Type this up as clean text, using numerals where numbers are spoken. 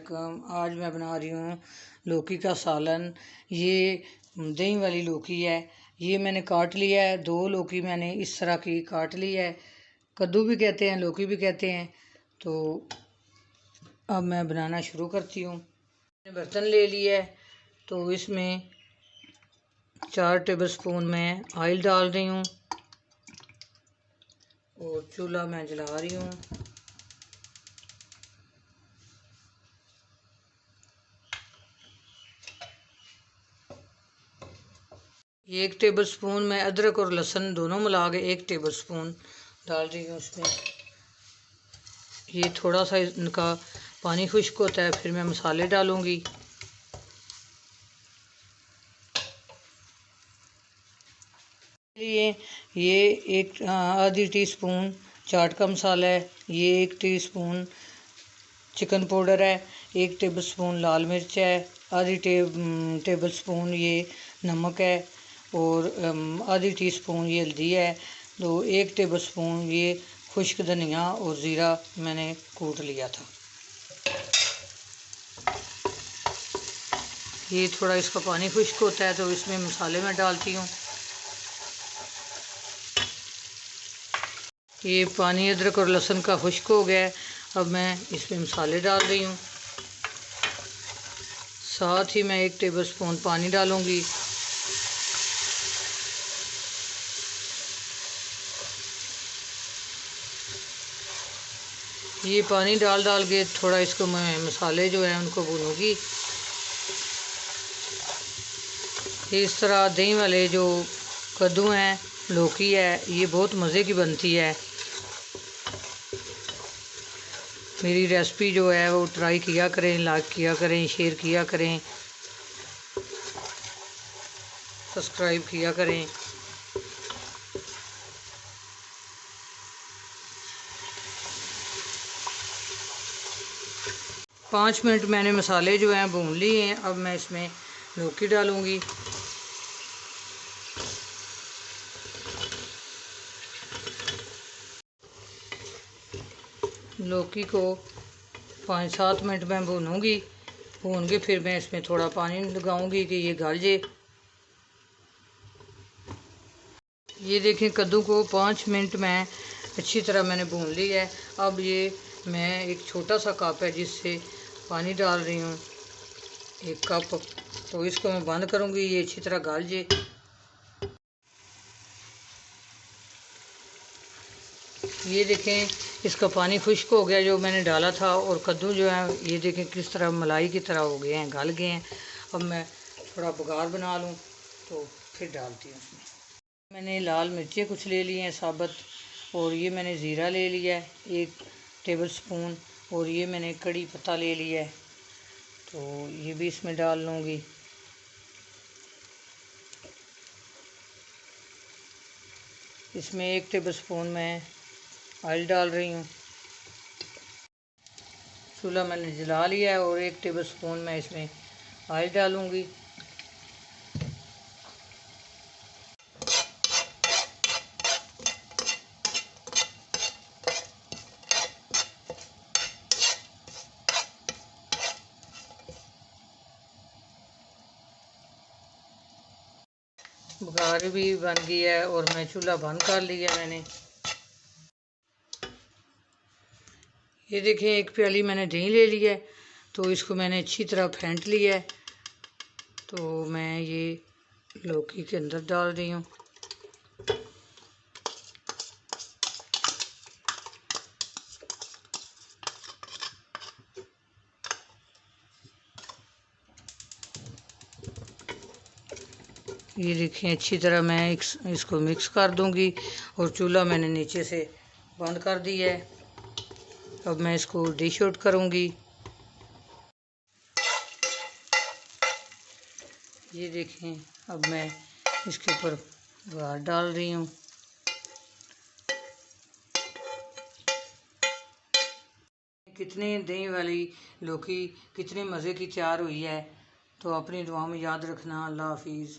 वालेकुम। आज मैं बना रही हूँ लौकी का सालन। ये दही वाली लौकी है। ये मैंने काट लिया है, 2 लौकी मैंने इस तरह की काट ली है। कद्दू भी कहते हैं, लौकी भी कहते हैं। तो अब मैं बनाना शुरू करती हूँ। मैंने बर्तन ले लिया है, तो इसमें 4 टेबलस्पून मैं ऑयल डाल रही हूँ और चूल्हा मैं जला रही हूँ। 1 टेबलस्पून मैं अदरक और लहसुन दोनों मिला के 1 टेबलस्पून डाल रही हूँ उसमें। ये थोड़ा सा इनका पानी खुश्क होता है, फिर मैं मसाले डालूँगी। ये 1 आधी टीस्पून चाट का मसाला है। ये 1 टीस्पून चिकन पाउडर है। 1 टेबलस्पून लाल मिर्च है। आधी टेबलस्पून ये नमक है और आधी टीस्पून ये हल्दी है। 1 टेबलस्पून ये खुश्क धनिया और ज़ीरा मैंने कूट लिया था। ये थोड़ा इसका पानी खुश्क होता है तो इसमें मसाले मैं डालती हूँ। ये पानी अदरक और लहसुन का खुश्क हो गया है। अब मैं इसमें मसाले डाल रही हूँ। साथ ही मैं 1 टेबलस्पून पानी डालूँगी। ये पानी डाल के थोड़ा इसको मैं मसाले जो हैं उनको भूनूंगी। इस तरह दही वाले जो कद्दू हैं, लौकी है, ये बहुत मज़े की बनती है। मेरी रेसिपी जो है वो ट्राई किया करें, लाइक किया करें, शेयर किया करें, सब्सक्राइब किया करें। पाँच मिनट मैंने मसाले जो हैं भून लिए हैं। अब मैं इसमें लौकी डालूँगी। लौकी को 5-7 मिनट मैं भूनूँगी। भून के फिर मैं इसमें थोड़ा पानी लगाऊंगी कि ये गल जाए। ये देखें, कद्दू को 5 मिनट मैं अच्छी तरह मैंने भून लिया है। अब ये मैं एक छोटा सा कप है जिससे पानी डाल रही हूँ, 1 कप। तो इसको मैं बंद करूँगी, ये अच्छी तरह गल जाए। ये देखें, इसका पानी खुश्क हो गया जो मैंने डाला था, और कद्दू जो है ये देखें किस तरह मलाई की तरह हो गए हैं, गल गए हैं। अब मैं थोड़ा बघार बना लूँ तो फिर डालती हूँ उसमें। मैंने लाल मिर्चें कुछ ले ली हैं साबुत, और ये मैंने ज़ीरा ले लिया है 1 टेबलस्पून, और ये मैंने कड़ी पत्ता ले लिया है, तो ये भी इसमें डाल लूँगी। इसमें 1 टेबलस्पून मैं ऑयल डाल रही हूँ। चूल्हा मैंने जला लिया है और 1 टेबलस्पून मैं इसमें ऑयल डालूँगी। बघार भी बन गई है और मैं चूल्हा बंद कर लिया मैंने। ये देखें, 1 प्याली मैंने दही ले लिया है, तो इसको मैंने अच्छी तरह फेंट लिया है। तो मैं ये लौकी के अंदर डाल रही हूँ। ये देखें, अच्छी तरह मैं इसको मिक्स कर दूंगी, और चूल्हा मैंने नीचे से बंद कर दिया है। अब मैं इसको डिश आउट करूंगी। ये देखें, अब मैं इसके ऊपर बघार डाल रही हूँ। कितनी दही वाली लौकी कितने मज़े की तैयार हुई है। तो अपनी दुआ में याद रखना। अल्लाह हाफिज़।